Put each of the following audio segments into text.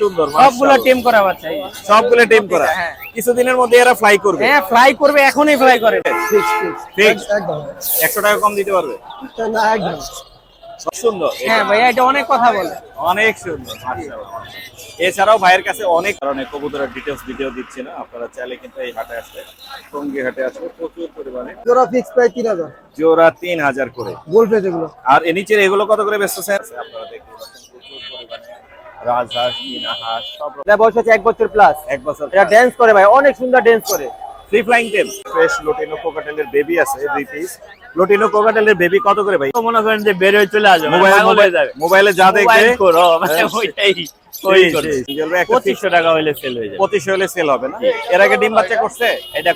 সুন্দর সবগুলো টিম করা বাচ্চা সবগুলো টিম করা। কিছুদিনের মধ্যে এরা ফ্লাই করবে। হ্যাঁ ফ্লাই করবে, এখনই ফ্লাই করে। ফিক্স একদম 100 টাকা কম দিতে পারবে না একদম সুন্দর। হ্যাঁ ভাইয়া, এটা অনেক কথা বলে, অনেক সুন্দর মাশাআল্লাহ। এছাড়াও ভাইয়ের কাছে অনেক ধরনের কবুতরের ডিটেইলস ভিডিও দিচ্ছি না, আপনারা চাইলে কিন্তু এই হাটে আসলে টঙ্গী হাটে আসলে প্রচুর পরিমাণে জোড়া ফিক্স প্রায় 3000, জোড়া 3000 করে বলবে যেগুলো। আর এর নিচের এগুলো কত করে বেচতেছেন আপনারা দেখতে পাচ্ছেন? প্রচুর পরিমাণে রাজহাঁস, চীনা হাঁস সব। এটা বয়স হচ্ছে 1 বছর প্লাস। 1 বছর। এটা ড্যান্স করে ভাই, অনেক সুন্দর ড্যান্স করে। Free flying tame. Fresh lutino কোকাটেলের বেবি আছে 2 পিস। লোটিনো কোকাটেলের বেবি কত করে ভাই? মনে করেন যে বের হয়ে চলে আসবে, মোবাইলে যা দেখবে করো মানে ওইটাই কই করে। 2500 টাকা হইলে সেল হয়ে যাবে। 2500 হলে সেল হবে না? এর আগে ডিম বাচ্চা করছে? এটা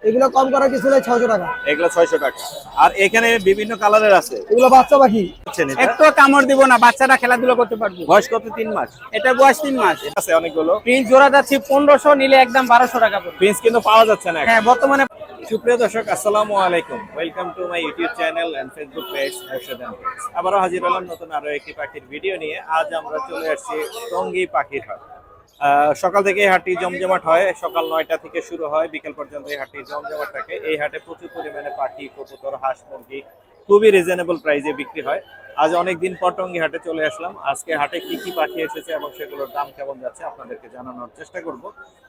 এগুলো কম করা কিছু হলে 600 টাকা। এগুলো 600 টাকা। আর এখানে বিভিন্ন কালারের আছে। এগুলো বাচ্চা পাখি। একটু কামড় দিব না, বাচ্চারা খেলাধুলা করতে পারবে। বয়স কত? 3 মাস। এটা বয়স 3 মাস। আছে অনেকগুলো। প্রিন্স জোড়া যাচ্ছে 1500, নিলে একদম 1200 টাকা পড়বে। প্রিন্স কিন্তু পাওয়া যাচ্ছে না। হ্যাঁ বর্তমানে। সুপ্রিয় দর্শক, আসসালামু আলাইকুম। Welcome to my YouTube channel and Facebook page Harshdan page. আবারও হাজির হলাম নতুন আরো একটি পাখির ভিডিও নিয়ে। আজ আমরা চলে আসছি টঙ্গী পাখির হাট। সকাল থেকে এই হাটটি জমজমাট হয়। সকাল 9টা থেকে শুরু হয়, বিকেল পর্যন্ত এই হাটটি জমজমাট থাকে। এই হাটে প্রচুর পরিমাণে পাখি, কবুতর, হাঁস, মুরগি খুবই রিজনেবল প্রাইসে বিক্রি হয়। আজ অনেকদিন পর টঙ্গী হাটে চলে আসলাম। আজকে হাটে কি কি পাখি এসেছে এবং সেগুলোর দাম কেমন যাচ্ছে আপনাদেরকে জানানোর চেষ্টা করব।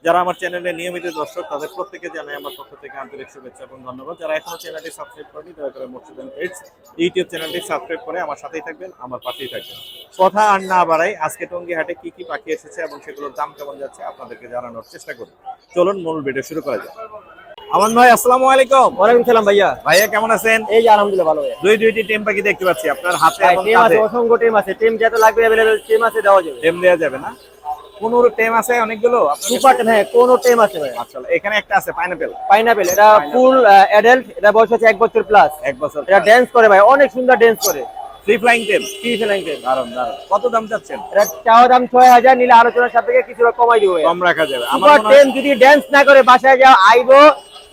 যারা আমার চ্যানেলে নিয়মিত দর্শক, তাদের প্রত্যেকে জানাই আমার পক্ষ থেকে আন্তরিক শুভেচ্ছা এবং ধন্যবাদ। যারা এখনো চ্যানেলটি সাবস্ক্রাইব করেনি, দয়া করে মুর্শিদান পেজ ইউটিউব চ্যানেলটি সাবস্ক্রাইব করে আমার সাথেই থাকবেন, আমার পাশেই থাকবেন। কথা আর না বাড়াই, আজকে টঙ্গী হাটে কি কি পাখি এসেছে এবং সেগুলোর দাম কেমন যাচ্ছে আপনাদেরকে জানানোর চেষ্টা করি। চলুন মূল ভিডিও শুরু করা যাক। আমান ভাই, আসসালামু আলাইকুম। ওয়ালাইকুম সালাম ভাইয়া। ভাইয়া কেমন আছেন? এই যে আলহামদুলিল্লাহ ভালো ভাইয়া। দুইটি টিম পাখি দেখতে পাচ্ছি আপনার হাতে এবং টিম আছে, অসংখ্য টিম আছে। টিম যত লাগবে अवेलेबल টিম আছে, দেওয়া যাবে। টিম দেওয়া যাবে না? কোন টিম আছে অনেকগুলো? সুপার টিম, হ্যাঁ কোন টিম আছে ভাই। আচ্ছা, এখানে একটা আছে পাইনাপল। পাইনাপল এটা ফুল অ্যাডাল্ট, এটা বয়স হচ্ছে 1 বছর প্লাস। 1 বছর। এটা ড্যান্স করে ভাই, অনেক সুন্দর ড্যান্স করে। Free flying team. Free flying team. দারুন দারুন। কত দাম চাচ্ছেন? এটা চাওয়া দাম 6000, নিলে আলোচনার সাপেক্ষে কিছুটা কমাই দিব। কম রাখা যাবে। আমার টিম যদি ড্যান্স না করে বাসায় যাও, আইবো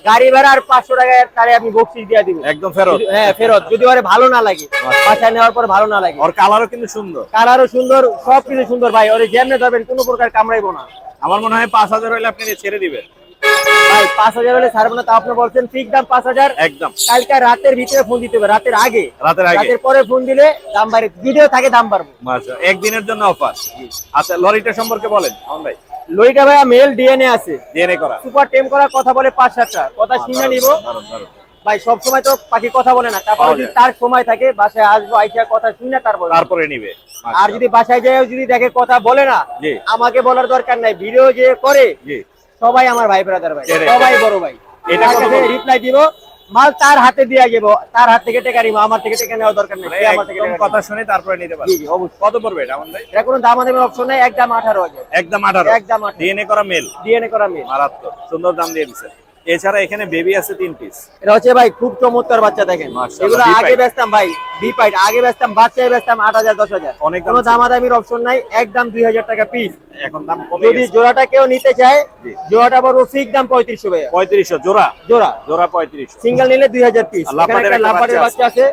গাড়ি ভাড়া আর 500 টাকা তারে আমি বকশিশ দিয়ে দিব। একদম ফেরত। হ্যাঁ ফেরত, যদি ওরে ভালো না লাগে, বাসায় নেওয়ার পর ভালো না লাগে। ওর কালারও কিন্তু সুন্দর। কালারও সুন্দর, সবকিছু সুন্দর ভাই। ওরে যেমনে ধরবেন কোনো প্রকার কামড়াইবো না। আমার মনে হয় 5000 হইলে আপনি ছেড়ে দিবেন। ভাই 5000 হলে ছাড়বো না, তা আপনি বলছেন ঠিক দাম 5000 একদম। কালকে রাতের ভিতরে ফোন দিতে হবে, রাতের আগে। রাতের পরে ফোন দিলে দাম বাড়ে, ভিডিও থাকে দাম বাড়বে। মাশাআল্লাহ, একদিনের জন্য অফার। আচ্ছা, লরিটা সম্পর্কে বলেন আমন ভাই। লইটা ভাইয়া মেল ডিএনএ আছে, ডিএনএ করা, সুপার টেম করা, কথা বলে 5-7টা, কথা শুনে নিব ভাই। সব সময় তো পাখি কথা বলে না, তারপর যদি তার সময় থাকে বাসায় আসবো, আইসা কথা শুনে তারপরে নিবে। আর যদি বাসায় যায় যদি দেখে কথা বলে না, আমাকে বলার দরকার নাই, ভিডিও যে করে সবাই আমার ভাই ব্রাদার ভাই, সবাই বড় ভাই। এটা রিপ্লাই দিব, মাল তার হাতে দিয়ে যাবো, তার হাত থেকে টাকা নিবো, আমার থেকে টাকা নেওয়ার দরকার নেই। আমার থেকে কথা শুনে তারপরে নিতে পারবে। কত পড়বে এটা আমন ভাই? এটা কোনো দাম আমাদের অপশন নাই, একদম 18000। একদম 18। একদম 18। ডিএনএ করা মেল। ডিএনএ করা মেল। মারাত্মক সুন্দর দাম দিয়ে দিছে। এছাড়া এখানে বেবি আছে 3 পিস। এটা হচ্ছে ভাই খুব চমৎকার বাচ্চা, দেখেন এগুলো আগে বেচতাম ভাই বিপাইট, আগে বেচতাম বাচ্চায় বেচতাম 8000 10000। অনেক কোনো দামাদামির অপশন নাই, একদম 2000 টাকা পিস। এখন দাম কমে যদি গেছে। জোড়াটা কেউ নিতে চায়, জোড়াটা বড় ফিক্স দাম 3500 ভাই। 3500 জোড়া। জোড়া জোড়া 3500। সিঙ্গেল নিলে 2000 পিস। এখানে একটা লাভবারের বাচ্চা আছে,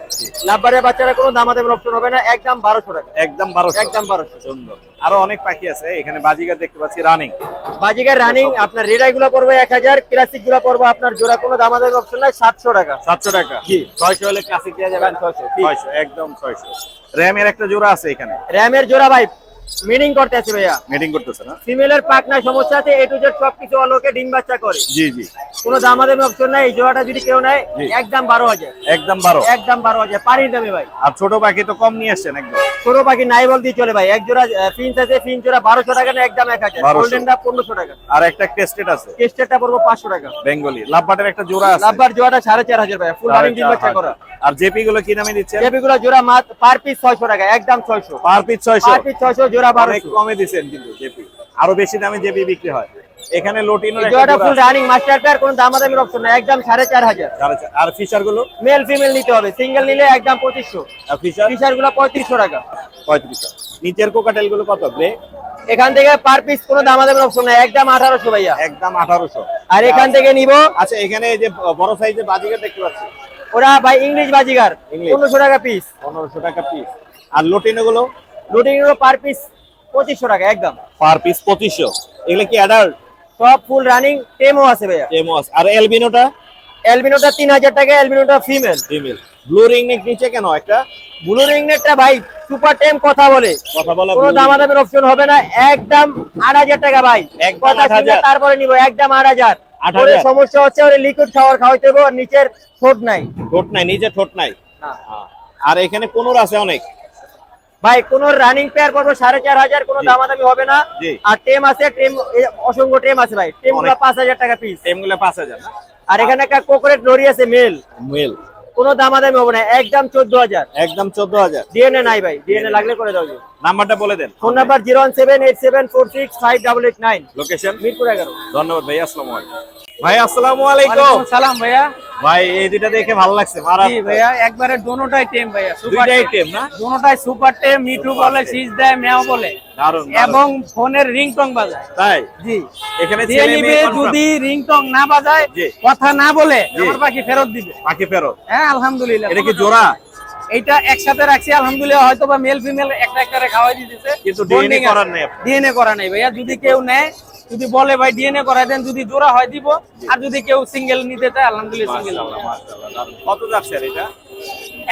লাভবারের বাচ্চারা কোনো দামাদামির অপশন হবে না, একদম 1200 টাকা। একদম 1200। একদম 1200। সুন্দর। আরো অনেক পাখি আছে এখানে। বাজিগার দেখতে পাচ্ছি রানিং। বাজিগার রানিং আপনার রেডাই গুলো পড়বে 1000, ক্লাসিক গুলো পড়বে আপনার জোড়া কোনো দামাদামির অপশন নাই, 700 টাকা। 700 টাকা। জি। 600 হলে ক্লাসিক দেয়া যাবে। 600 একদম 600। র‍্যামের একটা জোড়া আছে এখানে। র‍্যামের জোড়া ভাই মিটিং করতে আছে ভাইয়া। মিটিং করতেছে না? ফিমেলের পাকনা সমস্যা আছে, এ টু জেড সবকিছু অলোকে ডিম বাচ্চা করে। জি জি। কোনো দামাদামি অপশন নাই। এই জোড়াটা যদি কেউ নেয়, একদম 12000। একদম 12। একদম 12000 পানির দামে ভাই। আর ছোট পাখি তো কম নিয়ে আসছেন একদম। ছোট পাখি নাই বল দিয়ে চলে ভাই। এক জোড়া ফিন্স আছে, ফিন্স জোড়া 1200 টাকা না, একদম 1000। গোল্ডেনটা 1500 টাকা। আর একটা টেস্টেড আছে, টেস্টেডটা পড়বে 500 টাকা। বেঙ্গলি লাভবাটের একটা জোড়া আছে। লাভবার জোড়াটা 4500 ভাই, ফুল রানিং ডিম বাচ্চা করা। আর জেপি গুলো কি নামে দিচ্ছেন? জেপি গুলো জোড়া মাত্র পার পিস 600 টাকা, একদম 600। Per piece 600। পার পিস 600, জোড়া 1200। কমে দিবেন কিন্তু জেপি। আরো বেশি দামে জেপি বিক্রি হয়। এখানে লোটিনোর একটা জোড়াটা ফুল রানিং মাস্টার পেয়ার, কোনো দামাদামির অপশন নাই, একদম 4500। আর ফিশার গুলো মেল ফিমেল নিতে হবে, সিঙ্গেল নিলে একদম 2500। আর ফিশার ফিশার গুলো 3500 টাকা। 3500। নিচের কোকাটেল গুলো কত গ্রে? এখান থেকে পার পিস কোনো দামাদামির অপশন নাই, একদম 1800 ভাইয়া। একদম 1800। আর এখান থেকে নিব। আচ্ছা, এখানে এই যে বড় সাইজের বাজিগার দেখতে পাচ্ছি, ওরা ভাই ইংলিশ বাজিগার 1500 টাকা পিস। 1500 টাকা পিস। আর লোটিনো গুলো? লোটিং গুলো পার পিস 2500 টাকা একদম। Per piece 2500। এগুলো কি অ্যাডাল্ট? সব ফুল রানিং টেমও আছে ভাইয়া। টেমোস। আর এলবিনোটা? অ্যালবিনোটা 3000 টাকা, অ্যালবিনোটা female. Female. Blue ring neck নিচে কেন একটা? ব্লু রিং নেটটা ভাই সুপার টেম কথা বলে, কথা বলা কোনো blue ring। দামাদামের অপশন হবে না, একদম 8000 টাকা ভাই। একদম কথা শুনে 8000 তারপরে নিব, একদম 8000। 8000 ওরে সমস্যা হচ্ছে ওরে লিকুইড খাবার খাওয়াইতে হবে, ওর নিচের ঠোঁট নাই। ঠোঁট নাই, নিচে ঠোঁট নাই। আর এখানে কোনোর আছে অনেক ভাই কোন রানিং পেয়ার পড়বে 4500, কোনো জি। দামাদামি হবে না। জি। আর টেম আছে, টেম অসংখ্য টেম আছে ভাই, টেমগুলো অনেক। 5000 টাকা পিস। টেমগুলো 5000 না? আর এখানে একটা কোকোরেট লরি আছে মেল, মেল। কোনো দামাদামি হবে না, একদম 14000। একদম 14000। ডিএনএ নাই ভাই, ডিএনএ লাগলে করে দাও। নাম্বারটা বলে দেন। Phone number 01787465889, location? মিরপুর 11। ধন্যবাদ ভাই, আসসালামু আলাইকুম। ভাই আসসালামু আলাইকুম। ওয়ালাইকুম সালাম ভাইয়া। ভাই এই দুইটা দেখে ভালো লাগছে। জি ভাইয়া, একবারে দোনোটাই টেম ভাইয়া, সুপার দুইটাই টেম না? দোনোটাই সুপার টেম। মিঠু সুপার বলে, টেম। শীষ দেয়, মেও বলে, দারুন এবং ফোনের রিংটং বাজায়। তাই জি, এখানে দিয়ে ছেলে নিবে, মেয়ে confirm? যদি রিংটং না বাজায়, জি। কথা না বলে, জি। আমার পাখি ফেরত দিবে। পাখি ফেরত। হ্যাঁ আলহামদুলিল্লাহ। এটা কি জোড়া? এইটা একসাথে রাখছি আলহামদুলিল্লাহ, হয়তো বা মেল ফিমেল একটা একটা খাওয়াই দিতেছে, কিন্তু DNA করার নেই আপনার। ডিএনএ করা নাই ভাইয়া। যদি কেউ নেয়, যদি বলে ভাই ডিএনএ করাই দেন, যদি জোড়া হয় দিব, আর যদি কেউ সিঙ্গেল নিতে চায় আলহামদুলিল্লাহ সিঙ্গেল। মাশাআল্লাহ, মাশাআল্লাহ, দারুন। কত যাচ্ছে আর এটা?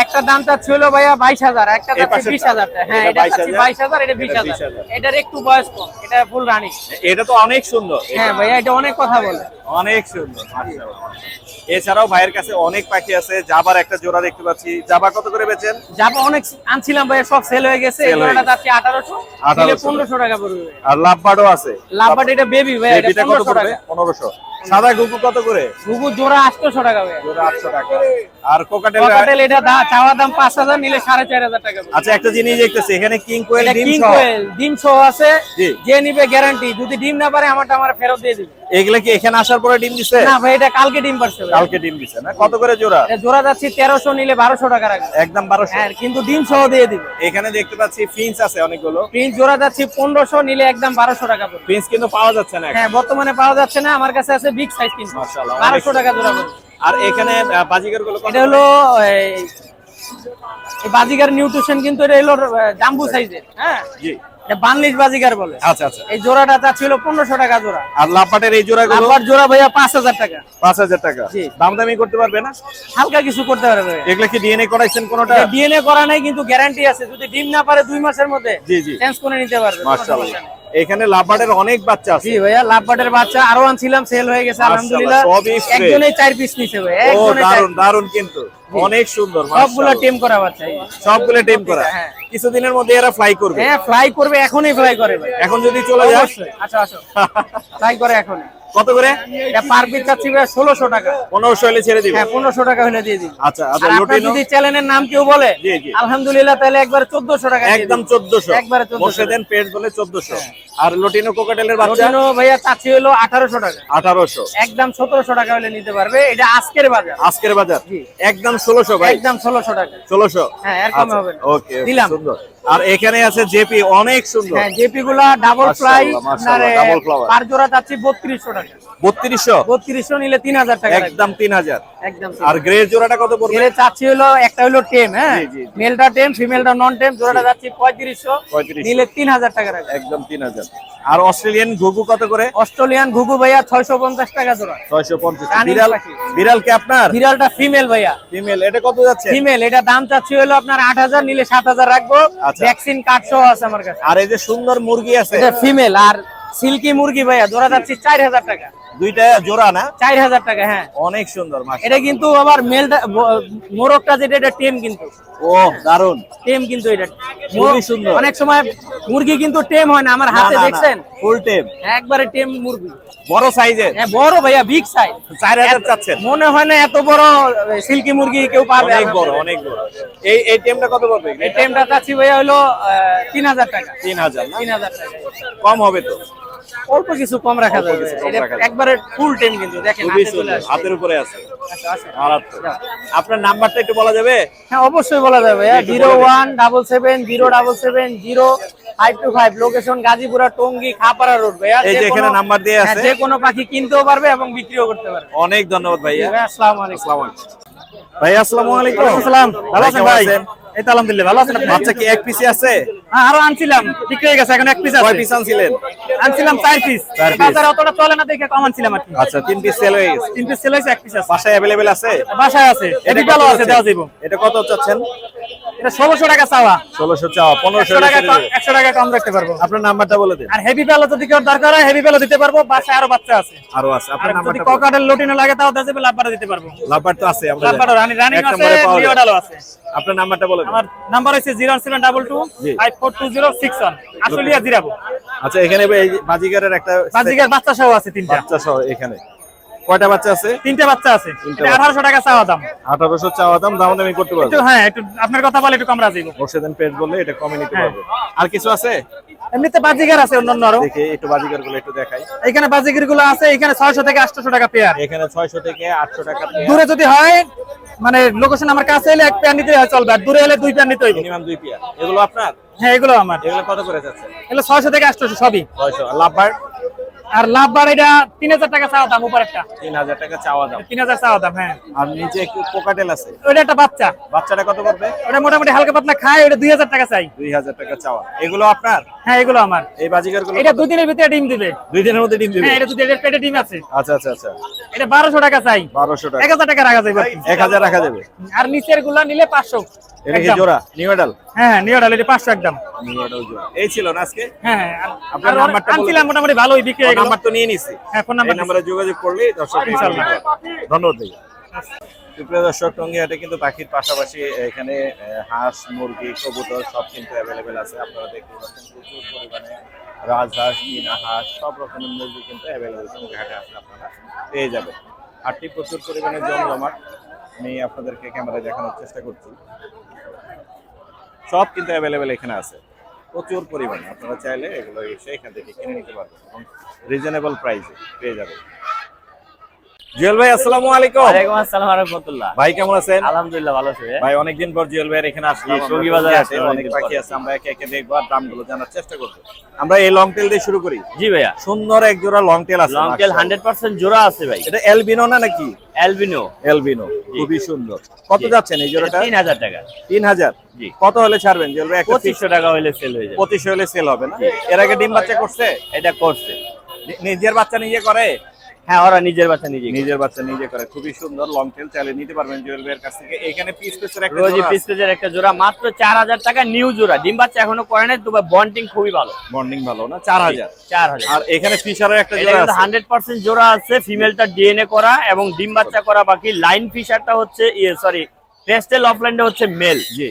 একটা দামটা ছিল ভাইয়া 22000, একটা এই যাচ্ছে পাশেরটা? 20000 টাকা। হ্যাঁ, এটা এটা যাচ্ছে 22,000, 22000, এটা এটা 20000। 20,000 এটার একটু বয়স কম, এটা ফুল রানিং। এটা তো অনেক সুন্দর। হ্যাঁ ভাইয়া, এটা অনেক কথা বলে। অনেক সুন্দর, মাশাআল্লাহ। এছাড়াও ভাইয়ের কাছে অনেক পাখি আছে। জাবার একটা জোড়া দেখতে পাচ্ছি। জাবা কত করে বেচেন? যাবো অনেক আনছিলাম ভাইয়া, সব সেল হয়ে গেছে। Sell এই হয়ে জোড়াটা গেছে। যাচ্ছে 1800, 1500 টাকা পড়বে। আর লাভবার্ডও আছে। লাভবাট এটা বেবি ভাইয়া, এটা বেবিটা কত 1500 পড়বে? টাকা। 1500। সাদা গুগু কত করে? ঘুঘু জোড়া 800 টাকা ভাইয়া। জোড়া 800 টাকা। আর কোকাটেল? ককাটেল এটা চাওয়া দাম 5000, নিলে 4500 টাকা পড়বে। আচ্ছা, একটা জিনিস দেখতেছি এখানে কিং কোয়েল এটা ডিম কিং সহ। কোয়েল ডিম সহ আছে। জি। যে নিবে গ্যারান্টি, যদি ডিম না পারে আমারটা আমার ফেরত দিয়ে দিবে। এগুলা কি এখানে আসার পরে ডিম দিছে? না ভাই, এটা কালকে ডিম পারছে ভাই। কালকে ডিম দিছে না? কত করে জোড়া? এটা জোড়া যাচ্ছে 1300, নিলে 1200 টাকা রাখবে। একদম 1200। হ্যাঁ, কিন্তু ডিম সহ দিয়ে দিবে। এখানে দেখতে পাচ্ছি ফিন্স আছে অনেকগুলো। প্রিন্স জোড়া যাচ্ছে 1500, নিলে একদম 1200 টাকা পড়বে। ফিন্স কিন্তু পাওয়া যাচ্ছে না এখন। হ্যাঁ, বর্তমানে পাওয়া যাচ্ছে না, আমার কাছে আছে বিগ সাইজ কিন্তু। মাশাআল্লাহ, 1200 টাকা জোড়া পড়বে। আর এখানে বাজিগার গুলো এটা হলো এই বাজিগার নিউট্রিশন, কিন্তু এটা হলো জাম্বু সাইজের। হ্যাঁ, জি। এটা বানলিশ বাজিগার বলে। আচ্ছা আচ্ছা। এই জোড়াটা চাচ্ছিল 1500 টাকা জোড়া। আর লাপাটের এই জোড়াগুলো? আবার জোড়া ভাইয়া 5000 টাকা। 5000 টাকা। জি। দাম দামি করতে পারবে না? হালকা কিছু করতে পারবে। এগুলা কি ডিএনএ করাইছেন কোনটা? ডিএনএ করা নাই, কিন্তু গ্যারান্টি আছে, যদি ডিম না পারে 2 মাসের মধ্যে জি জি। চেঞ্জ করে নিতে পারবে। কোনো মাশাআল্লাহ। সমস্যা নেই। এখানে লাপাটের অনেক বাচ্চা আছে। জি ভাইয়া, লাভবাটের বাচ্চা আরো আনছিলাম, সেল হয়ে গেছে মাশাআল্লাহ, আলহামদুলিল্লাহ। সবই fresh। একজনেই 4 পিস নিছে ভাই, ও একজনেই 4 দারুন দারুন, কিন্তু অনেক সুন্দর। সবগুলো মাশাআল্লাহ। টেম করা বাচ্চা। এই। সবগুলো টিম করা। হ্যাঁ। কিছুদিনের মধ্যে এরা ফ্লাই করবে। হ্যাঁ, ফ্লাই করবে, এখনই ফ্লাই করে ভাই। এখন যদি চলে যায়? অবশ্যই। আচ্ছা আসো, ফ্লাই করে এখনই। কত করে? এটা পার পিস চাচ্ছি ভাই 1600 টাকা। 1500 হলে ছেড়ে দিবে? হ্যাঁ, 1500 টাকা হলে দিয়ে দিই। আচ্ছা আচ্ছা। আর আপনার লুটিনো? যদি চ্যানেলের নাম কেউ বলে, জি, জি। আলহামদুলিল্লাহ, তাহলে একবার 1400 টাকা দিয়ে একদম দিই। 1400। একবারে 1400 মোর্শেদেন পেজ বলে 1400। আর লুটিনো কোকাটেলের বাচ্চা? লটিনো ভাইয়া চাচ্ছি হলো 1800 টাকা। 1800। একদম 1700 টাকা হলে নিতে পারবে। এটা আজকের বাজার। আজকের বাজার? জি। একদম 1600 ভাই। একদম 1600 টাকা। 1600। হ্যাঁ, এর কমে হবে না। ওকে, দিলাম। সুন্দর। আর এখানে আছে জেপি, অনেক সুন্দর। হ্যাঁ, জেপি গুলা ডাবল ফ্লাই, মাশাআল্লাহ, মাশাআল্লাহ, আপনার double flower। পার জোড়া চাচ্ছি 3200 টাকা। 3200? 3200 নিলে 3000 টাকা রাখবে। একদম 3000। একদম। আর গ্রে জোড়াটা কত পড়বে? এর চাচ্ছি হলো, একটা হলো টেম, হ্যাঁ, জি, জি, জি। মেলটা টেম, ফিমেলটা নন টেম, জোড়াটা যাচ্ছি 3500, 3500। নিলে 3000 টাকা রাখবে। একদম 3000। আর অস্ট্রেলিয়ান ঘুঘু কত করে? অস্ট্রেলিয়ান ঘুঘু ভাইয়া 650 টাকা জোড়া। 650। রানিং বিড়াল? পাখি। বিড়াল কি আপনার? বিড়ালটা ফিমেল ভাইয়া। ফিমেল। এটা কত যাচ্ছে? ফিমেল, এটা দাম চাচ্ছি হলো আপনার 8000, নিলে 7000 রাখবো। আচ্ছা। ভ্যাকসিন কার্ড সহ আছে আমার কাছে। আর এই যে সুন্দর মুরগি আছে? এটা ফিমেল। আর সিল্কি মুরগি ভাইয়া জোড়া যাচ্ছি 4000 টাকা। দুইটা জোড়া না? 4000 টাকা। হ্যাঁ, অনেক সুন্দর। মাশাআল্লাহ। এটা কিন্তু আবার মেলটা মোরগটা যেটা, এটা টেম কিন্তু। ও দারুন। টেম কিন্তু এটা খুবই সুন্দর। অনেক সময় মুরগি কিন্তু টেম হয় না, আমার হাতে দেখছেন ফুল টেম, একবারে টেম মুরগি। বড় সাইজের। হ্যাঁ, বড় ভাইয়া, বিগ সাইজ। 4000 চাচ্ছেন? মনে হয় না এত বড় সিল্কি মুরগি কেউ পাবে। অনেক বড়, অনেক বড়। এই টেমটা কত পড়বে? এই টেমটা চাচ্ছি ভাইয়া হলো 3000 টাকা। 3000 না? 3000 টাকা। কম হবে তো? অল্প কিছু কম রাখা অল্প যাবে। কিছু কম এটা রাখা যাবে। একবারে ফুল টেম কিন্তু, দেখেন খুবই হাতে চলে সুন্দর, আসছে। হাতের উপরে আছে। আচ্ছা, আসো। মারাত্মক। আপনার নাম্বারটা একটু বলা যাবে? হ্যাঁ, অবশ্যই বলা যাবে। একটু বলে দিন। 01770770525, লোকেশন গাজীপুরা, টঙ্গী, খাপাড়া রোড ভাইয়া। এই যে যে এখানে কোনো- নাম্বার দেয়া হ্যাঁ, আছে। যে কোনো পাখি কিনতেও পারবে এবং বিক্রিও করতে পারবে। অনেক ধন্যবাদ ভাইয়া। ভাইয়া, আসসালামু আলাইকুম। আসসালামু আলাইকুম। ভাই আসসালামু আলাইকুম। ওয়ালাইকুম আসসালাম। ভালো আছেন ভাই? এই তো আলহামদুলিল্লাহ ভালো আছেন আপনি? বাচ্চা কি এক পিসি আছে? হ্যাঁ, আরো আনছিলাম, বিক্রি হয়ে গেছে, এখন এক পিস কয় আছে। পিস আনছিলেন? আনছিলাম 4 পিস, চার piece। বাজারে অতটা চলে না দেখে কম আনছিলাম আর কি। আচ্ছা 3 পিস সেল হয়ে গেছে। 3 পিস সেল হয়েছে, 1 পিস আছে বাসায় অ্যাভেলেবেল আছে? বাসায় আছে। এটা এটা কত ভালো আছে, চাচ্ছেন? দেওয়া যাবে। এটা কত চাচ্ছেন? এটা 1600 টাকা চাওয়া, 1600 চাওয়া, 1500 100 টাকা ছেড়ে দেবে। 100 টাকা কম রাখতে পারবো। আপনার নাম্বারটা বলে দিন। আর হেভি পেলো যদি কেউ দরকার হয় হেভি পেলো দিতে পারবো, বাসায় আরো বাচ্চা আছে। আরো আছে, আর আপনার যদি নাম্বারটা বলুন। ককাটের লটিনো লাগে তাও দেওয়া যাবে, লাভবারও দিতে পারবো। লাভবার তো আছে আমরা লাভবারও জানি। রানিং এক আছে, নম্বরে পাওয়া যায়। লিওডালও আছে। আপনার নাম্বারটা বলে দিন। আমার নাম্বার হচ্ছে 072 জি। 542061, আশুলিয়া জিরাবো। আচ্ছা এখানে এই যে বাজিগারের একটা বাজিকার বাচ্চা সহ আছে 3টা। বাচ্চা সহ এখানে কয়টা বাচ্চা আছে? 3টা বাচ্চা আছে। তিনটা এটা বাচ্চা। 1800 টাকা চাওয়া দাম। 1800 চাওয়া দাম, দামাদামি করতে পারবে। একটু হ্যাঁ, একটু আপনার কথা বলে একটু কম রাজি। মোর্শেদান পেজ বললে এটা কমে নিতে হ্যাঁ। পারবে। আর কিছু আছে? এমনিতে বাজিকার আছে অন্যান্য আরো। দেখি একটু বাজিগার গুলো একটু দেখাই। এখানে বাজিকার গুলো আছে, এখানে 600 থেকে 800 টাকা পেয়ার। এখানে 600 থেকে 800 টাকা দূরে যদি হয়, মানে লোকেশন আমার কাছে এলে 1 পেয়ার নিতে হয় চলবে, আর দূরে হলে 2 পেয়ার নিতে হইবে। Minimum 2 pair. এগুলো আপনার? হ্যাঁ, এগুলো আমার। এগুলো কত করে যাচ্ছে? এগুলো 600 থেকে 800 সবই। 600। আর লাভবার? আর লাভবার এটা 3000 টাকা চাওয়া দাম, উপর একটা 3000 টাকা চাওয়া দাম। 3000 চাওয়া দাম। হ্যাঁ, আর নিচে একটু কোকাটেল আছে। ওটা একটা বাচ্চা, বাচ্চাটা কত করবে? ওটা মোটামুটি হালকা পাতলা খায়, ওটা 2000 টাকা চাই। 2000 টাকা চাওয়া। এগুলো আপনার? হ্যাঁ, এগুলো আমার। এই বাজিগার গুলো এটা 2 দিনের ভিতরে ডিম দিবে। 2 দিনের মধ্যে ডিম দিবে? হ্যাঁ, এটা 2 দিনের পেটে ডিম আছে। আচ্ছা আচ্ছা আচ্ছা। এটা 1200 টাকা চাই। 1200 টাকা। 1000 টাকা রাখা যাবে। 1000 রাখা যাবে। আর নিচের গুলা নিলে 500 এটা কি একদম। জোড়া? নিউ এডাল? হ্যাঁ, নিউডাল এটা 500 একদম। নিউ এডাল জোড়া। এই ছিল না আজকে? হ্যাঁ, আপনার আর নাম্বারটা বলে আনছিলাম দিন। মোটামুটি ভালোই বিক্রি হয়ে গেল। নাম্বার তো নিয়ে নিছি। হ্যাঁ, ফোন এই নাম্বার নম্বরে যোগাযোগ করলে দর্শক ইনশাআল্লাহ। ধন্যবাদ ভাইয়া। সুপ্রিয় দর্শক, টঙ্গিহাটে কিন্তু পাখির পাশাপাশি এখানে হাঁস, মুরগি, কবুতর সব কিন্তু অ্যাভেলেবেল আছে। আপনারা দেখতে পাচ্ছেন প্রচুর পরিমাণে রাজহাঁস, চীনা হাঁস, সব রকমের মুরগি কিন্তু অ্যাভেলেবেল টঙ্গিহাটে আসলে আপনারা পেয়ে যাবেন। হাটটি প্রচুর পরিমাণে জমজমাট। আমি আপনাদেরকে ক্যামেরায় দেখানোর চেষ্টা করছি। সব কিন্তু অ্যাভেলেবেল এখানে আছে প্রচুর পরিমাণে। আপনারা চাইলে এগুলো এসে এখান থেকে কিনে নিতে পারবেন এবং রিজনেবল প্রাইসে পেয়ে যাবেন। জুয়েল ভাই, আসসালামু আলাইকুম। ওয়ালাইকুম আসসালাম ওয়া রাহমাতুল্লাহ। ভাই কেমন আছেন? আলহামদুলিল্লাহ ভালো আছে। ভাই অনেকদিন পর জুয়েল ভাইয়ের এখানে আসলাম। জি, সঙ্গী বাজারে আমরা আসলাম অনেক অনেকদিন পাখি পরে। আছে, আমরা একে একে দেখবো আর দামগুলো জানার চেষ্টা করবো। আমরা এই লং টেল দিয়ে শুরু করি। জি ভাইয়া, সুন্দর এক জোড়া লং টেল আছে। লং টেল মাশাআল্লাহ। 100% জোড়া আছে ভাই। এটা এলবিনো না নাকি? অ্যালবিনো এলবিনো, খুবই সুন্দর। কত জি। যাচ্ছেন এই জোড়াটা? 3000 টাকা। 3000। জি। কত হলে ছাড়বেন জুয়েল ভাই? একটা 2500 টাকা হইলে সেল হয়ে যাবে। 25 হলে সেল হবে না? এর আগে ডিম বাচ্চা করছে? এটা করছে। নিজের বাচ্চা নিজে করে? হ্যাঁ, ওরা নিজের বাচ্চা নিজে করে। নিজের বাচ্চা নিজে করে। খুবই সুন্দর লং টেল, চাইলে নিতে পারবেন জুয়েল ভাইয়ের কাছ থেকে। এখানে পিস পিসের একটা রোজি পিস পিসের একটা জোড়া মাত্র 4000 টাকা, নিউ জোড়া। ডিম বাচ্চা এখনো করে নাই, তবে বন্ডিং খুবই ভালো। বন্ডিং ভালো না? 4000। 4000। আর এখানে ফিশারের একটা এটা জোড়া কিন্তু আছে। 100% জোড়া আছে, ফিমেলটা ডিএনএ করা এবং ডিম বাচ্চা করা বাকি। লাইন ফিশারটা হচ্ছে সরি ক্রেস্টেল অফলাইনটা হচ্ছে মেল। জি।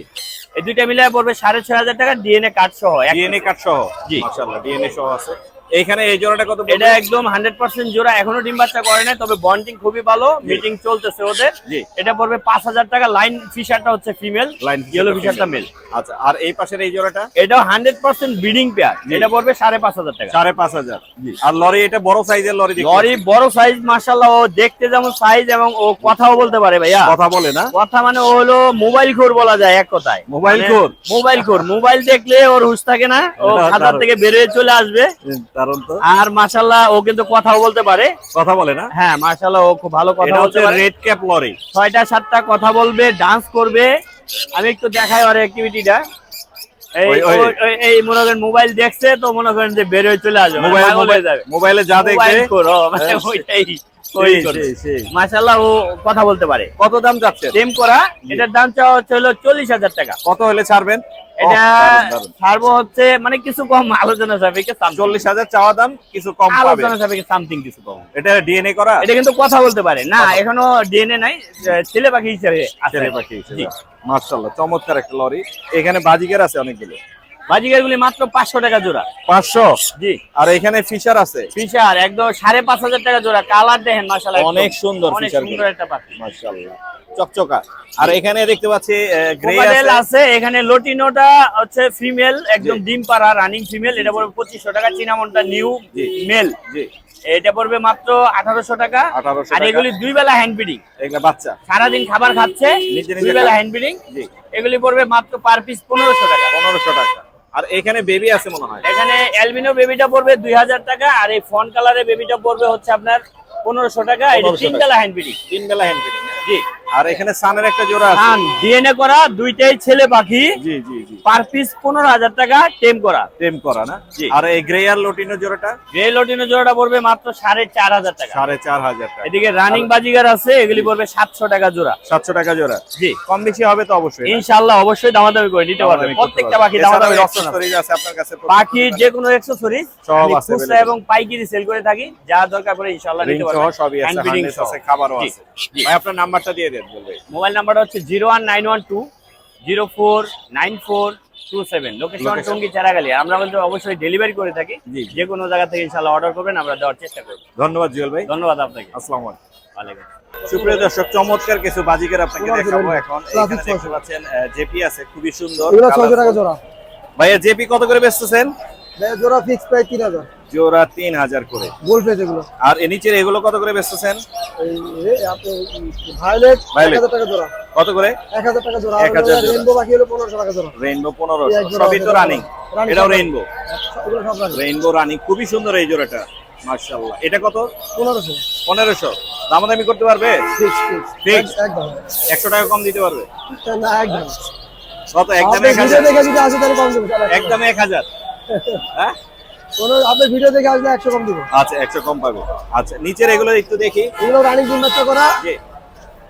এই দুইটা মিলিয়ে পড়বে 6500 টাকা, ডিএনএ কার্ড সহ। ডিএনএ কার্ড সহ? জি। মাশাআল্লাহ, ডিএনএ সহ আছে। এইখানে এই জোড়াটা কত পড়বে? এটা একদম 100% জোড়া, এখনো ডিম বাচ্চা করে নাই, তবে বন্ডিং খুবই ভালো, মিটিং চলতেছে ওদের। জি। এটা পড়বে 5000 টাকা। লাইন ফিশারটা হচ্ছে ফিমেল, লাইন ইয়েলো ফিশারটা মেল। আচ্ছা, আর এই পাশের এই জোড়াটা? এটাও 100% ব্রিডিং পেয়ার, এটা পড়বে 5500 টাকা। 5500। আর লরি, এটা বড় সাইজের লরি দেখতে লরি বড় সাইজ, মাশাআল্লাহ। ও দেখতে যেমন সাইজ এবং ও কথাও বলতে পারে ভাইয়া। কথা বলে না? কথা মানে ও হলো মোবাইল খোর বলা যায় এক কথায়। মোবাইল মানে খোর? মোবাইল খোর, মোবাইল দেখলে ওর হুঁশ থাকে না, ও এটা খাতা দারুণ। থেকে বেরিয়ে চলে আসবে। কারণ তো আর মাশাআল্লাহ ও কিন্তু কথাও বলতে পারে। কথা বলে না? হ্যাঁ, মাশাআল্লাহ ও খুব ভালো কথা এটা বলতে হচ্ছে পারে। Red cap lory. 6টা 7টা কথা বলবে, ডান্স করবে। আমি একটু দেখাই ওর অ্যাক্টিভিটিটা। এই ওই। এই মনে করেন মোবাইল দেখছে তো মনে করেন যে বের হয়ে চলে আসবে, মোবাইল পাগল হয়ে যাবে। মোবাইলে যা দেখবে মোবাইল খোর, ও মানে হ্যাঁ, ওইটাই সেই, ওই করবে। সেই, সেই। মাশাআল্লাহ ও কথা বলতে পারে। কত দাম যাচ্ছে? সেম করা, এটার দাম চাওয়া হচ্ছে হলো 40000 টাকা। কত হলে ছাড়বেন? এটা দারুণ, দারুণ। ছাড়বো হচ্ছে মানে কিছু কম, আলোচনা সাপেক্ষে 40,000 চাওয়া দাম, কিছু কম পাবে। আলোচনা সাপেক্ষে সামথিং কিছু কম। এটা ডিএনএ করা? এটা কিন্তু কথা বলতে পারে না, এখনো ডিএনএ নাই, ছেলে পাখি হিসেবে আছে। ছেলে পাখি হিসেবে। জি। মাশাআল্লাহ, চমৎকার একটা লরি। এখানে বাজিকার আছে অনেকগুলো। বাজিগারগুলি মাত্র 500 টাকা জোড়া। 500? জি। আর এখানে ফিশার আছে? ফিশার একদম 5500 টাকা জোড়া। কালার দেখেন মাশাআল্লাহ, অনেক সুন্দর অনেক ফিশার সুন্দর একটা পাখি। মাশাআল্লাহ, চকচকা। আর এখানে দেখতে পাচ্ছি গ্রে কোকাটেল আছে। আছে। এখানে লটিনোটা হচ্ছে ফিমেল, একদম জি। ডিম পাড়া রানিং ফিমেল, এটা পড়বে 2500 টাকা। চিনামনটা নিউ জি। মেল, জি। এটা পড়বে মাত্র 1800 টাকা। 1800 আর টাকা। এগুলি দুই বেলা হ্যান্ড ফিডিং, এগুলা বাচ্চা সারাদিন খাবার খাচ্ছে, নিজে নিজে দুই বেলা খায়। Hand feeding. জি। এগুলি পড়বে মাত্র পার পিস 1500 টাকা। 1500 টাকা। আর এখানে বেবি আছে মনে হয়? এখানে অ্যালবিনো বেবিটা পড়বে 2000 টাকা, আর এই ফন কালারের বেবিটা পড়বে হচ্ছে আপনার 1500 টাকা। এটা 1500 তিন বেলা হ্যান্ড ফিডিং। 3 বেলা হ্যান্ড ফিডিং। জি। আর এখানে সানের একটা জোড়া আছে। সান ডিএনএ করা, দুইটাই ছেলে পাখি। জি জি জি। পার পিস 15,000 টাকা টেম করা। টেম করা না? জি। আর এই গ্রে আর লটিনো জোড়াটা গ্রে লটিনো জোড়াটা পড়বে মাত্র 4,500 টাকা। 4,500 টাকা। এদিকে রানিং বাজিগার আছে, এগুলি পড়বে 700 টাকা জোড়া। 700 টাকা জোড়া। জি। কম বেশি হবে তো অবশ্যই। ইনশাআল্লাহ অবশ্যই দামাদামি করে নিতে পারবেন। প্রত্যেকটা পাখি দামাদামি অপশন আছে। আছে আপনার কাছে। পাখির যে কোনো অ্যাকসেসরিজ সব আছে খুচরা এবং পাইকারি সেল করে থাকি, যা দরকার পড়ে ইনশাআল্লাহ নিতে রিং পারবেন। সহ সবই আছে, Hand feeding হার্নেস সহ। আছে, খাবারও জি, আছে। জি। ভাই আপনার নাম্বারটা দিয়ে দেন বলবে। মোবাইল নাম্বারটা হচ্ছে 01912049427। লোকেশন টঙ্গী চারাগালি। আমরা কিন্তু অবশ্যই ডেলিভারি করে থাকি। জি। যে কোনো জায়গা থেকে ইনশাআল্লাহ অর্ডার করবেন, আমরা দেওয়ার চেষ্টা করব। ধন্যবাদ জুয়েল ভাই। ধন্যবাদ আপনাকে। আসসালামু আলাইকুম। ওয়ালাইকুম। সুপ্রিয় দর্শক, চমৎকার কিছু বাজিকার আপনাকে দেখাবো এখন। এখানে দেখতে পাচ্ছেন জেপি আছে, খুবই সুন্দর। এগুলো 600 টাকা জোড়া। ভাইয়া জেপি কত করে বেচতেছেন? জোড়া ফিক্স প্রাইস 3000। জোড়া 3000 করে। গোল প্রাইস এগুলো। আর এর নিচের এগুলো কত করে বেচতেছেন? এই আপনি ভায়োলেট Violet। 1000 টাকা জোড়া। কত করে? 1000 টাকা জোড়া। 1000 জোড়া। রেইনবো বাকি হলো 1500 টাকা জোড়া। রেইনবো এই 1500। এক জোড়া সবই তো আছে, রানিং। রানিং এটাও সব। রেইনবো। এগুলো সব রানিং। রেইনবো রানিং, খুবই সুন্দর এই জোড়াটা। মাশাআল্লাহ। এটা কত? 1500। 1500। দামাদামি করতে পারবে? Fix Fix। একদম। 100 টাকা কম দিতে পারবে? না একদম। কত? একদম আপনি ভিডিও 1000। দেখে যদি আসে তাহলে কম দেব। একদম 1000। হ্যাঁ? কোন আপনি ভিডিও দেখে আসলে 100 কম দিব। আচ্ছা 100 কম পাবে। আচ্ছা নিচের এগুলো একটু দেখি। এগুলো রানিং ডিম বাচ্চা করা। জি।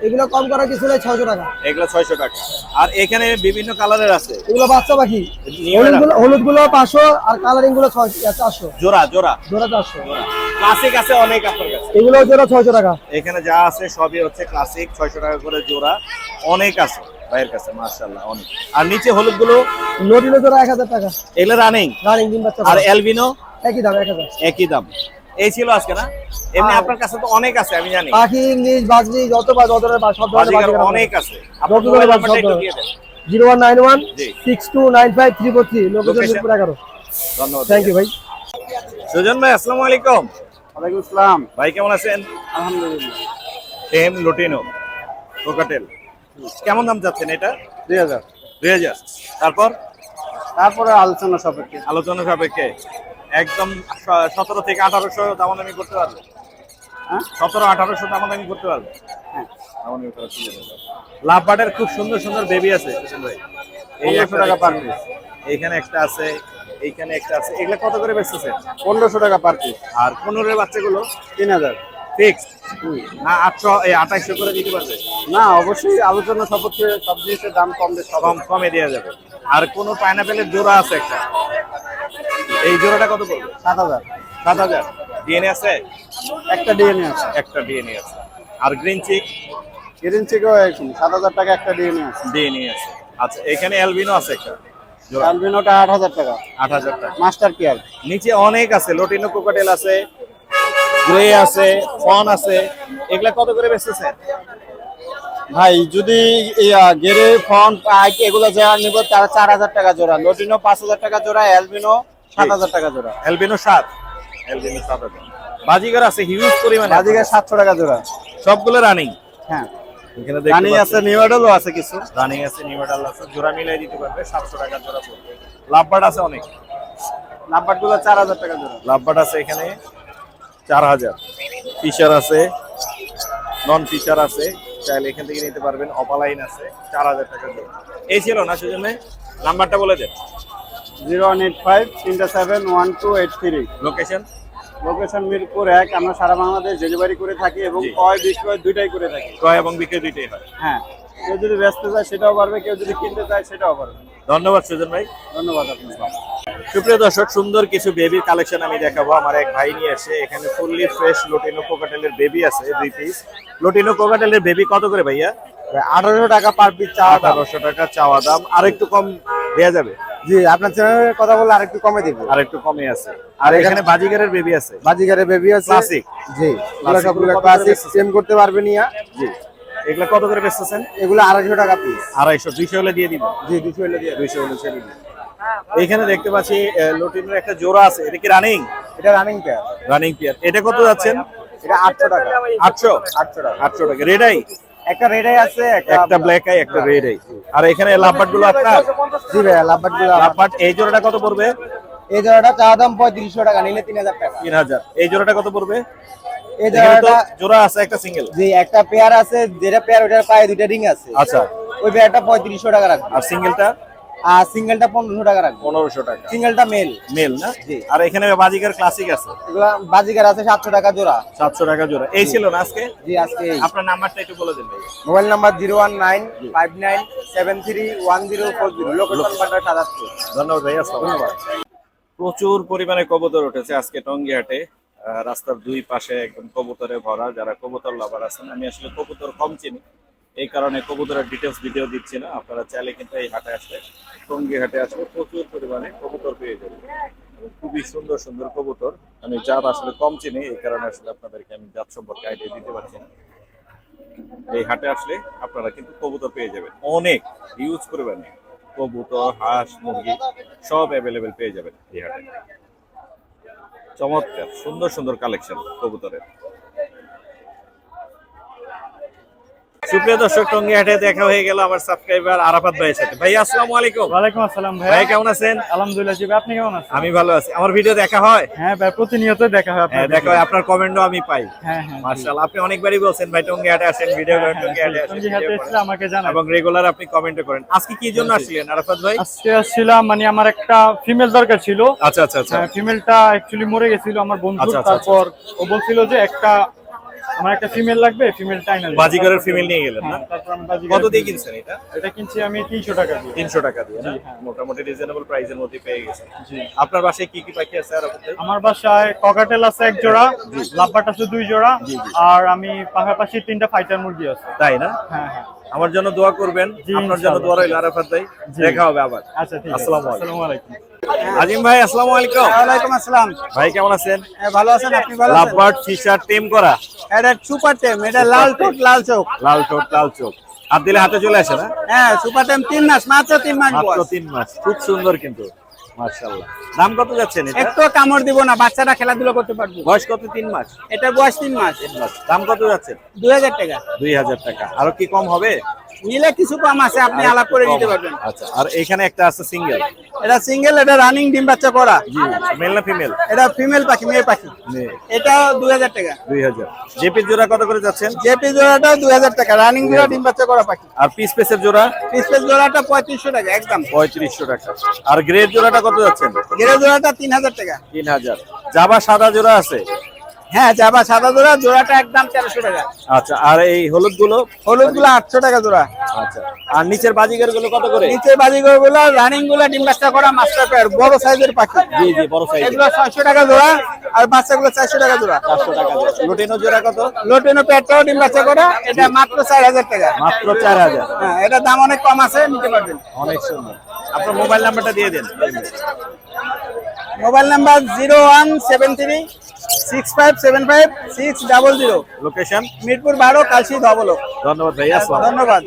এগুলো কম করা কিছু নাই 600 টাকা। এগুলো 600 টাকা। আর এখানে বিভিন্ন কালারের আছে। এগুলো বাচ্চা পাখি। নিউ এডাল। হলুদ গুলো 500 আর কালারিং গুলো 400। জোড়া জোড়া। জোড়া 400। ক্লাসিক আছে অনেক আপনার কাছে। এগুলো জোড়া 600 টাকা। এখানে যা আছে সবই হচ্ছে ক্লাসিক, 600 টাকা করে জোড়া। অনেক আছে ভাইয়ের কাছে, মাশাআল্লাহ অনেক। আর নিচে হলুদ গুলো লটিনো জোড়া 1000 টাকা। এগুলো রানিং। রানিং ডিম বাচ্চা আর করা। এলবিনো একই দাম 1000। একই দাম। এই ছিল আজকে না? এমনি আপনার কাছে তো অনেক আছে আমি জানি। পাখি ইংলিশ বাজলি যত ধরনের সব ধরনের বাজিকার বাজিকার অনেক আছে। যত আপনার ধরনের মোবাইল সব নাম্বারটা একটু ধরনের। দিয়ে দেন। 0191 জি। 6295 343 লোকেশন Location? মিরপুর 11। ধন্যবাদ। থ্যাংক ইউ ভাই। সুজন ভাই আসসালামু আলাইকুম। ওয়ালাইকুম আসসালাম। ভাই কেমন আছেন? আলহামদুলিল্লাহ। টেম লুটিনো কোকাটেল কেমন দাম যাচ্ছেন এটা? 2000। 2000। তারপরে আলোচনা সাপেক্ষে। আলোচনা সাপেক্ষে একদম 17 থেকে 1800 দামাদামি করতে পারবে। হ্যাঁ 17-1800 দামাদামি করতে পারবে। হ্যাঁ। দামাদামি করার সুযোগ আছে। লাভবার্ডের খুব সুন্দর সুন্দর বেবি আছে সুজন ভাই। এই 1500 টাকা পার পিস। এইখানে একটা আছে, এইখানে একটা আছে। এগুলা কত করে বেচতেছেন? 1500 টাকা পার পিস। আর 15 এর বাচ্চাগুলো 3000। ফিক্স না 2800 করে দিতে পারবে? না অবশ্যই আলোচনা সাপেক্ষে সব জিনিসের দাম কম বেশি কম কমে দেওয়া যাবে। আর কোন পাইনাপেলের জোড়া আছে একটা, এই জোড়াটা কত পড়বে? 7000। 7000। ডিএনএ আছে? একটা ডিএনএ আছে। একটা ডিএনএ আছে। আর গ্রিন চিক? গ্রিন চিকও এরকম 7000 টাকা একটা ডিএনএ আছে। ডিএনএ আছে। আচ্ছা এখানে অ্যালবিনো আছে একটা জোড়া, অ্যালবিনোটা 8000 টাকা। 8000 টাকা। Master care. নিচে অনেক আছে, লটিনো কোকাটেল আছে, গ্রে আছে, ফন আছে। এগুলা কত করে বেচতেছেন? ভাই যদি গেরে ফন পাইক এগুলো যারা নিব তারা 4000 টাকা জোড়া, লটিনো 5000 টাকা জোড়া, অ্যালবিনো 7000 টাকা জোড়া। অ্যালবিনো 7। অ্যালবিনো 7000। বাজিগার আছে হিউজ পরিমাণে। বাজিকার 700 টাকা জোড়া। সবগুলো রানিং। হ্যাঁ এখানে রানিং আছে, নিউ এডালও আছে কিছু। রানিং আছে, নিউ এডাল আছে। জোড়া মিলাই দিতে পারবে, 700 টাকা জোড়া পড়বে। লাভবার্ড আছে অনেক। নাম্বারগুলো 4000 টাকা জোড়া। লাভবার্ড আছে এখানে 4000। ফিশার আছে, নন ফিশার আছে, চাইলে এখান থেকে নিতে পারবেন। অপালাইন আছে 4000 টাকা জোড়া। এই ছিল না সেজন্য নাম্বারটা বলে দেন। 0185 371283। লোকেশন? লোকেশন মিরপুর 1। আমরা সারা বাংলাদেশ ডেলিভারি করে থাকি এবং জি। ক্রয় বিক্রয় দুইটাই করে থাকি। ক্রয় এবং বিক্রয় দুইটাই হয়। হ্যাঁ কেউ যদি ব্যস্ত চায় সেটাও পারবে, কেউ যদি কিনতে চায় সেটাও পারবে। ধন্যবাদ সুজন ভাই। ধন্যবাদ আপনাকে। সুপ্রিয় দর্শক, সুন্দর কিছু বেবির কালেকশন আমি দেখাবো। আমার এক ভাই নিয়ে এসে এখানে ফুললি ফ্রেশ লটিনো কোকাটেলের বেবি আছে 2 পিস। লটিনো কোকাটেলের বেবি কত করে ভাইয়া? 1800 টাকা পার পিস চাওয়া দাম। 1800 টাকা চাওয়া দাম। আর একটু কম দেয়া যাবে? জি আপনার চ্যানেলের কথা বলে আরেকটু কমে দিব। আর একটু কমে আছে। আর এখানে বাজিগারের বেবি আছে বাজিগারে বেবি আছে ক্লাসিক। জি এগুলো Classic সবগুলো গুলো কত করে ক্লাসিক বেচতেছেন? সেম করতে পারবেন ইয়া। জি। এগুলা কত করে বেচতেছেন? এগুলো 250 টাকা পিস। 250। 200 হলে দিয়ে দিব। জি 200 হলে দিয়ে। 200 হলে ছেড়ে দিব। এইখানে দেখতে পাচ্ছি লটিনের একটা জোড়া আছে। এটা কি রানিং? এটা রানিং পেয়ার। Running pair. এটা কত যাচ্ছেন? এটা 800 টাকা। 800। 800 টাকা। 800 টাকা। Red eye? একটা রেড আই আছে, একটা ব্ল্যাক আই, একটা রেড আই। আর এখানে লাভবার্ড গুলো আপনার? জি ভাই লাভবার্ডগুলো। লাভবার্ড এই জোড়াটা কত পড়বে? এই জোড়াটা চা দাম 3500 টাকা, নিলে 3000 টাকা। 3000। এই জোড়াটা কত পড়বে? এই এখানে তো জোড়াটা জোড়া আছে একটা সিঙ্গেল। জি একটা পেয়ার আছে, যেটা পেয়ার ওটার পায়ে দুইটা রিং আছে। আচ্ছা, ওই পেয়ারটা 3500 টাকা রাখবো। আর সিঙ্গেলটা আর সিঙ্গেলটা 1500 টাকা রাখবো। 1500 টাকা। সিঙ্গেলটা মেল। মেল না? জি। আর এখানে বাজিকার ক্লাসিক আছে, এগুলা বাজিকার আছে 700 টাকা জোড়া। 700 টাকা জোড়া। এই ছিল না আজকে? জি আজকে আপনার নাম্বারটা একটু বলে দিন ভাই। Mobile number 01959731040, location Bandar Sadatpur. ধন্যবাদ ভাই, আসসালামু আলাইকুম। প্রচুর পরিমাণে কবুতর উঠেছে আজকে টঙ্গী হাটে। রাস্তার দুই পাশে একদম কবুতরে ভরা। যারা কবুতর লাভার আছেন, আমি আসলে কবুতর কম চিনি, এই কারণে কবুতরের ডিটেলস ভিডিও দিচ্ছি না। আপনারা চাইলে কিন্তু এই হাটে আসলে, টঙ্গী হাটে আসলে প্রচুর পরিমাণে কবুতর পেয়ে যাবেন। খুবই সুন্দর সুন্দর কবুতর। আমি জাত আসলে কম চিনি, এই কারণে আসলে আপনাদেরকে আমি জাত সম্পর্কে আইডিয়া দিতে পারছি না। এই হাটে আসলে আপনারা কিন্তু কবুতর পেয়ে যাবেন, অনেক হিউজ পরিমাণে কবুতর, হাঁস, মুরগি সব অ্যাভেলেবেল পেয়ে যাবেন এই হাটে। চমৎকার সুন্দর সুন্দর কালেকশন কবুতরের। সুপ্রিয় দর্শক, টঙ্গী হাটে দেখা হয়ে গেল আমার সাবস্ক্রাইবার আরাফাত ভাইয়ের সাথে। ভাই আসসালামু আলাইকুম। ওয়ালাইকুম আসসালাম ভাই। ভাই কেমন আছেন? আলহামদুলিল্লাহ জি ভাই, আপনি কেমন আছেন? আমি ভালো আছি। আমার ভিডিও দেখা হয়? হ্যাঁ ভাই, প্রতিনিয়ত দেখা হয় হ্যাঁ, দেখা হয়। আপনার কমেন্টও আমি পাই। হ্যাঁ হ্যাঁ, মাশাআল্লাহ, আপনি অনেকবারই বলছেন ভাই টঙ্গী হাটে আসেন, ভিডিও করেন, টঙ্গী হাটে আসেন, টঙ্গী হাটে video এসে করেন। আমাকে জানান। এবং রেগুলার আপনি কমেন্টও করেন। আজকে কি জন্য আসলেন আরাফাত ভাই? আজকে আসছিলাম, মানে আমার একটা ফিমেল দরকার ছিল। আচ্ছা আচ্ছা আচ্ছা। ফিমেলটা অ্যাকচুয়ালি মরে গেছিল আমার বন্ধু। আচ্ছা, আচ্ছা, তারপর ও বলছিল যে আমার একটা ফিমেল লাগবে, ফিমেলটা আইনা দিন। বাজিগরের ফিমেল নিয়ে গেলেন না? হ্যাঁ, তারপর আমি বাজিগার কত দিয়ে কিনছেন এটা? এটা কিনছি আমি 300 টাকা দিয়ে। 300 টাকা দিয়ে না? জি, হ্যাঁ। মোটামুটি রিজনেবল প্রাইসের মধ্যে পেয়ে গেছেন। জি। আপনার বাসায় কি কি পাখি আছে আরাফাত ভাই? আমার বাসায় ককাটেল আছে 1 জোড়া, লাভবার্ড আছে 2 জোড়া, আর আমি পাশাপাশি 3টা ফাইটার মুরগি আছে। তাই না? হ্যাঁ হ্যাঁ। আমার জন্য দোয়া করবেন। জি, আপনার জন্য ইনশাআল্লাহ। দোয়া রইল আরাফাত ভাই। জি। দেখা হবে আবার। আচ্ছা ঠিক আছে। আসসালামু আলাইকুম। আসসালামু আলাইকুম। আজিম ভাই আসসালামু আলাইকুম। ওয়ালাইকুম আসসালাম। ভাই কেমন আছেন? ভালো আছেন? আপনি ভালো আছেন? লাভবার্ড ফিশার টেম করা, এটা সুপার টেম, এটা লাল ঠোঁট লাল চোখ। লাল ঠোঁট লাল চোখ, হাত দিলে হাতে চলে আসে না? হ্যাঁ সুপার টেম 3 মাস, মাত্র 3 মাস মাত্র বয়স। 3 মাস। খুব সুন্দর কিন্তু, মাশাআল্লাহ। দাম কত যাচ্ছেন এটা? একটু কামড় দিব না, বাচ্চারা খেলাধুলা করতে পারবে। বয়স কত? 3 মাস। এটা বয়স 3 মাস। দাম কত যাচ্ছে? 2000 টাকা। 2000 টাকা। আরো কি কম হবে? নিলে কিছু কম আছে, আপনি আলাপ করে নিতে পারবেন। আচ্ছা, আর এখানে একটা আছে সিঙ্গেল। এটা সিঙ্গেল, এটা রানিং ডিম বাচ্চা করা। জি, মেল না ফিমেল? এটা ফিমেল পাখি, মেয়ে পাখি। এটা 2000 টাকা। 2000। জেপি জোড়া কত করে যাচ্ছেন? জেপি জোড়াটা 2000 টাকা, রানিং জোড়া ডিম বাচ্চা করা পাখি। আর পিস পেসের জোড়া? পিসপেস জোড়াটা 3500 টাকা একদম। 3500 টাকা। আর গ্রেড জোড়াটা কত যাচ্ছেন? গেরে জোড়াটা 3000 টাকা। 3000। জাবা সাদা জোড়া আছে? হ্যাঁ জাবা সাদা জোড়া, জোড়াটা একদম 1300 টাকা। আচ্ছা, আর এই হলুদ গুলো? হলুদ গুলো 800 টাকা জোড়া। আচ্ছা, আর নিচের বাজিগার গুলো কত করে? নিচে বাজিগর গুলো, রানিং গুলো ডিম বাচ্চা করা মাস্টার পেয়ার, বড় সাইজের পাখি। জি জি, বড় সাইজ। এগুলো 600 টাকা জোড়া, আর বাচ্চাগুলো 400 টাকা জোড়া। 400 টাকা জোড়া। লুটিনো জোড়া কত? লোটেনো পেয়ারটাও ডিম বাচ্চা করা, এটা মাত্র 4000 টাকা। মাত্র 4000। হ্যাঁ এটা দাম অনেক কম আছে, নিতে পারবেন। অনেক সুন্দর। আপনার মোবাইল নাম্বারটা দিয়ে দেন। Mobile number 01736575600। Location? Mirpur 12, Kalshi ধবলো। ধন্যবাদ ভাই, আসসালাম। ধন্যবাদ।